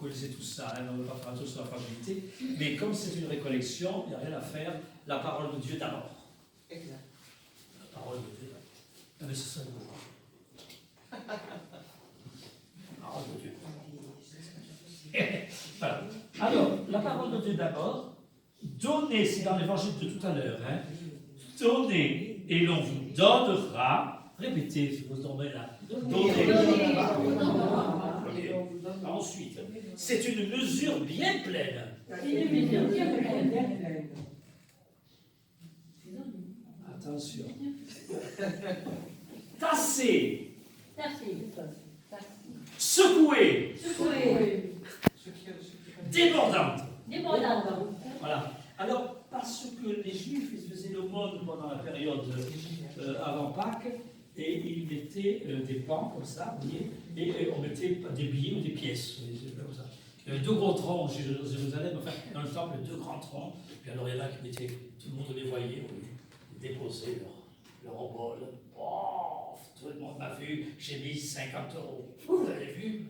connaissez tout ça, hein, on ne va pas faire tout sur la fragilité, mais comme c'est une récollection, il n'y a rien à faire, la parole de Dieu d'abord. Exact. La parole de Dieu. Ah, mais c'est ça le mot. La parole de Dieu. Voilà. Alors, la parole de Dieu d'abord, donnez, c'est dans l'évangile de tout à l'heure, hein, donnez et l'on vous donnera, répétez, je vous donnerai là, donnez. Ensuite, c'est une mesure bien pleine. Attention. Tassez. Secouez. Débordante. Voilà. Alors, parce que les Juifs, ils faisaient l'aumône pendant la période avant Pâques, et ils mettaient des pans comme ça, vous voyez, et on mettait des billets ou des pièces. Comme ça. Il y avait deux gros troncs à Jérusalem, enfin, dans le temple, deux grands troncs, puis alors il y en a qui mettaient, tout le monde les voyait, ils déposaient leur obole. Oh, tout le monde m'a vu, j'ai mis 50 €. Vous l'avez vu?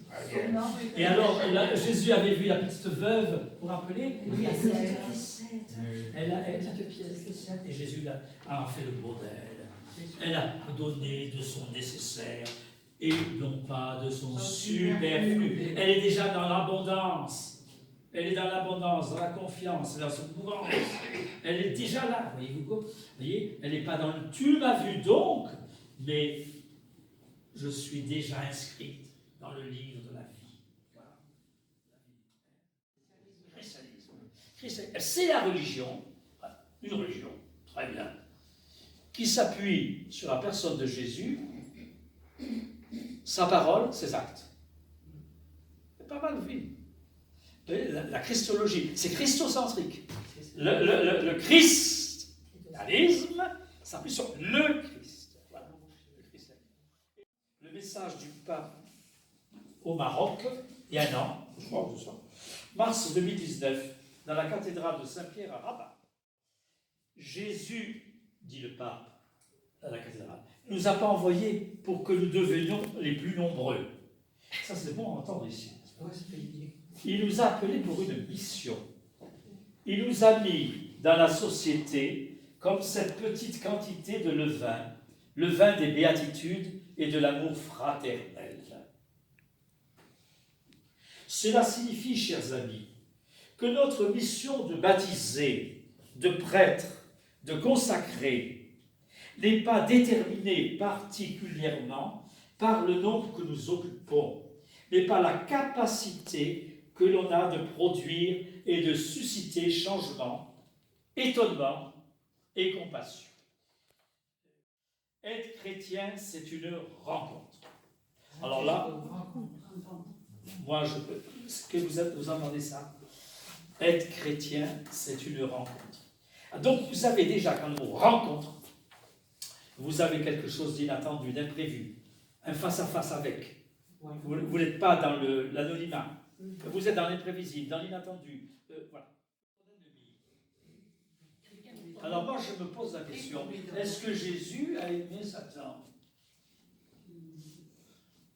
Et alors, là, Jésus avait vu la petite veuve, vous vous rappelez? Oui, elle a et Jésus a fait le modèle. Elle a donné de son nécessaire et non pas de son superflu. Elle est déjà dans l'abondance. Elle est dans l'abondance, dans la confiance, dans son courage. Elle est déjà là, voyez-vous? Voyez, elle n'est pas dans le tu m'as vu donc, mais je suis déjà inscrite dans le livre de la vie. Voilà. Christianisme. C'est la religion, une religion, très bien, qui s'appuie sur la personne de Jésus, sa parole, ses actes. C'est pas mal vu. La christologie, c'est christocentrique. Le christianisme s'appuie sur le Christ. Voilà. Le message du pape au Maroc, il y a un an, je crois, c'est ça, mars 2019, dans la cathédrale de Saint-Pierre à Rabat. Jésus, dit le pape à la cathédrale, ne nous a pas envoyés pour que nous devenions les plus nombreux. Ça, c'est bon à entendre ici. Il nous a appelés pour une mission. Il nous a mis dans la société comme cette petite quantité de levain, le vin des béatitudes et de l'amour fraternel. Cela signifie, chers amis, que notre mission de baptiser, de prêtre, de consacrer, n'est pas déterminée particulièrement par le nombre que nous occupons, mais par la capacité que l'on a de produire et de susciter changement, étonnement et compassion. Être chrétien, c'est une rencontre. Alors là, moi, est-ce que vous entendez ça? Être chrétien, c'est une rencontre. Donc, vous avez déjà, quand on rencontre, vous avez quelque chose d'inattendu, d'imprévu, un face-à-face avec. Vous n'êtes pas dans l'anonymat. Vous êtes dans l'imprévisible, dans l'inattendu. Voilà. Alors moi, je me pose la question, est-ce que Jésus a aimé Satan?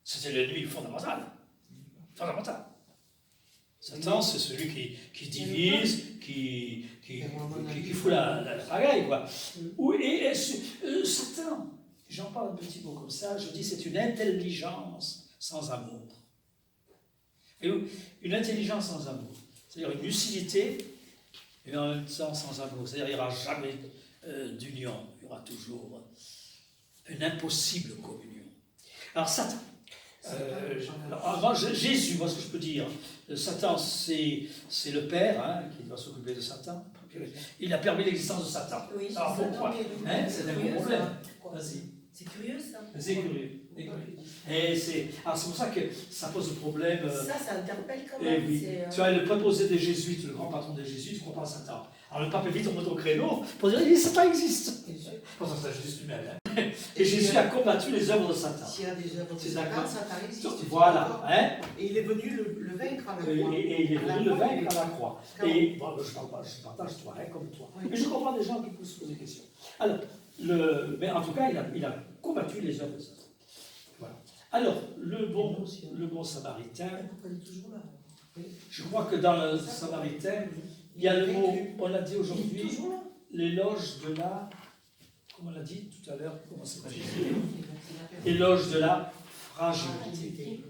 C'était l'ennemi fondamental. Fondamental. Satan, c'est celui qui divise, qui fout la pagaille, quoi. Et Satan, j'en parle un petit mot comme ça, je dis c'est une intelligence sans amour. Et une intelligence sans amour, c'est-à-dire une lucidité, et en même temps sans amour. C'est-à-dire qu'il n'y aura jamais d'union, il y aura toujours une impossible communion. Alors Satan, Jésus, moi ce que je peux dire, Satan c'est le Père hein, qui doit s'occuper de Satan. Il a permis l'existence de Satan. Oui, alors pourquoi c'est un gros problème. Vas-y. C'est curieux ça. C'est curieux. Et c'est pour ça que ça pose problème. Ça interpelle quand même. Oui. Tu as le préposé des Jésuites, le grand patron des Jésuites, tu crois pas à Satan. Alors le pape est vite en au créneau pour dire que Satan existe. Pourtant c'est juste humain. Hein. Et Jésus a combattu les œuvres de Satan. S'il y a des œuvres de Satan, Satan existe. Voilà. Hein. Et il est venu le vaincre à la croix. Et il est venu le vaincre à la crois. Et bon, je partage toi, hein, comme toi. Oui. Mais je comprends des gens qui posent des questions. Alors, mais en tout cas, il a combattu les œuvres de Satan. Voilà. Alors, le bon samaritain. Pourquoi il est toujours là? Je crois que dans le Samaritain, il y a le mot, on l'a dit aujourd'hui, l'éloge de la, comment on l'a dit tout à l'heure, comment c'est pas l'éloge de la fragilité.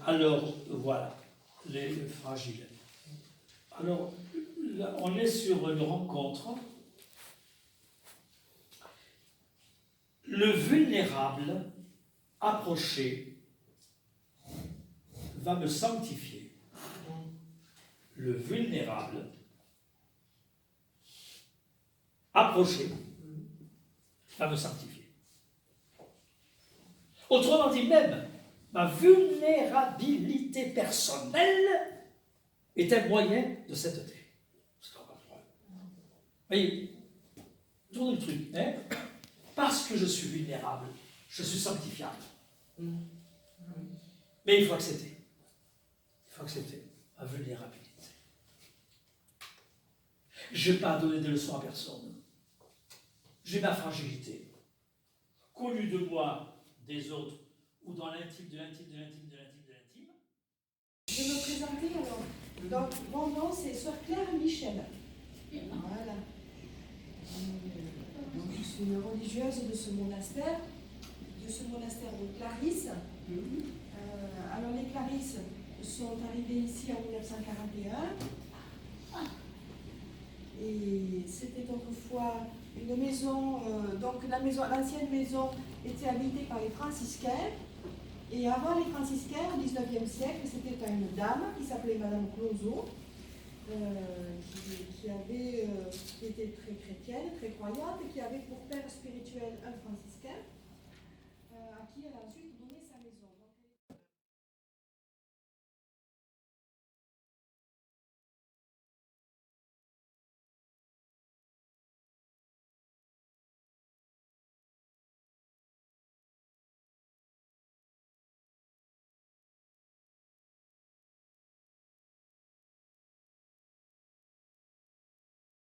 Alors, voilà, les fragiles. Alors, là, on est sur une rencontre. Le vulnérable approché va me sanctifier. Le vulnérable approché va me sanctifier. Autrement dit, même ma vulnérabilité personnelle est un moyen de sainteté. C'est pas le problème. Voyez, tournez le truc. Hein? Parce que je suis vulnérable, je suis sanctifiable. Mais il faut accepter. Il faut accepter ma vulnérabilité. Je n'ai pas donné de leçons à personne. J'ai ma fragilité. Connue de moi, des autres, ou dans l'intime, de l'intime, de l'intime, de l'intime, de l'intime. Je vais me présenter alors. Donc, mon nom c'est Sœur Claire Michel. Voilà. Donc, je suis une religieuse de ce monastère de Clarisse. Alors, les Clarisses sont arrivées ici en 1941. Et c'était autrefois une maison, donc l'ancienne maison était habitée par les franciscains. Et avant les franciscains, au 19e siècle, c'était une dame qui s'appelait Madame Closeau, qui était très chrétienne, très croyante, et qui avait pour père spirituel un franciscain, à qui elle a ensuite